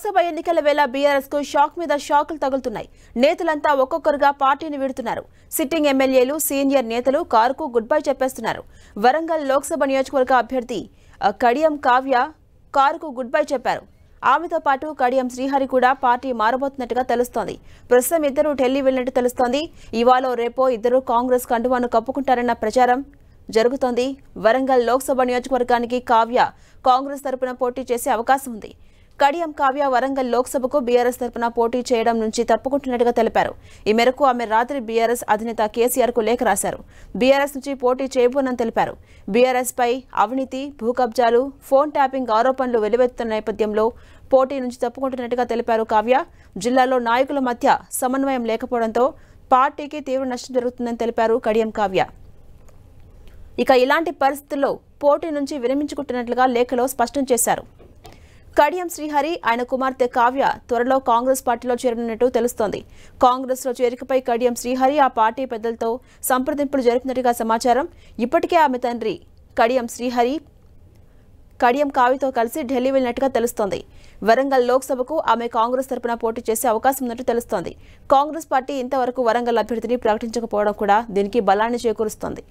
లోక్సభ ఎన్నికల వేళ బీఆర్ఎస్ కు షాక్ మీద షాకులు తగులుతున్నాయి. నేతలంతా ఒక్కొక్కరుగా పార్టీని వీడుతున్నారు. సిట్టింగ్ ఎమ్మెల్యేలు, సీనియర్ నేతలు కారుకు గుడ్ బై చెప్పేస్తున్నారు. వరంగల్ లోక్సభ నియోజకవర్గ అభ్యర్థి కడియం కావ్య కారుకు గుడ్ బై చెప్పారు. ఆమెతో పాటు కడియం శ్రీహరి కూడా పార్టీ మారబోతున్నట్టుగా తెలుస్తోంది. ప్రస్తుతం ఇద్దరు ఢిల్లీ వెళ్లినట్టు తెలుస్తోంది. ఇవాళ రేపో ఇద్దరు కాంగ్రెస్ కండువాను కప్పుకుంటారన్న ప్రచారం జరుగుతోంది. వరంగల్ లోక్సభ నియోజకవర్గానికి కావ్య కాంగ్రెస్ తరపున పోటీ చేసే అవకాశం ఉంది. కడియం కావ్య వరంగల్ లోక్సభకు బీఆర్ఎస్ తరపున పోటీ చేయడం నుంచి తప్పుకుంటున్నట్టుగా తెలిపారు. ఈ మేరకు ఆమె రాత్రి బీఆర్ఎస్ అధినేత కేసీఆర్ కు లేఖ రాశారు. బీఆర్ఎస్ నుంచి పోటీ చేయబోనని తెలిపారు. బీఆర్ఎస్ పై అవినీతి, భూ కబ్జాలు, ఫోన్ ట్యాపింగ్ ఆరోపణలు వెలువెత్తుతున్న నేపథ్యంలో పోటీ నుంచి తప్పుకుంటున్నట్టుగా తెలిపారు కావ్య. జిల్లాలో నాయకుల మధ్య సమన్వయం లేకపోవడంతో పార్టీకి తీవ్ర నష్టం జరుగుతుందని తెలిపారు కడియం కావ్య. ఇక ఇలాంటి పరిస్థితుల్లో పోటీ నుంచి విరమించుకుంటున్నట్లుగా లేఖలో స్పష్టం చేశారు. కడియం శ్రీహరి, ఆయన కుమార్తె కావ్య త్వరలో కాంగ్రెస్ పార్టీలో చేరనున్నట్టు తెలుస్తోంది. కాంగ్రెస్ లో చేరికపై కడియం శ్రీహరి ఆ పార్టీ పెద్దలతో సంప్రదింపులు జరుపుతున్నట్టుగా సమాచారం. ఇప్పటికే ఆమె తండ్రి కడియం శ్రీహరి కడియం కావ్యతో కలిసి ఢిల్లీ వెళ్లినట్టుగా తెలుస్తోంది. వరంగల్ లోక్సభకు ఆమె కాంగ్రెస్ తరపున పోటీ చేసే అవకాశం ఉన్నట్టు తెలుస్తోంది. కాంగ్రెస్ పార్టీ ఇంతవరకు వరంగల్ అభ్యర్థిని ప్రకటించకపోవడం కూడా దీనికి బలాన్ని చేకూరుస్తోంది.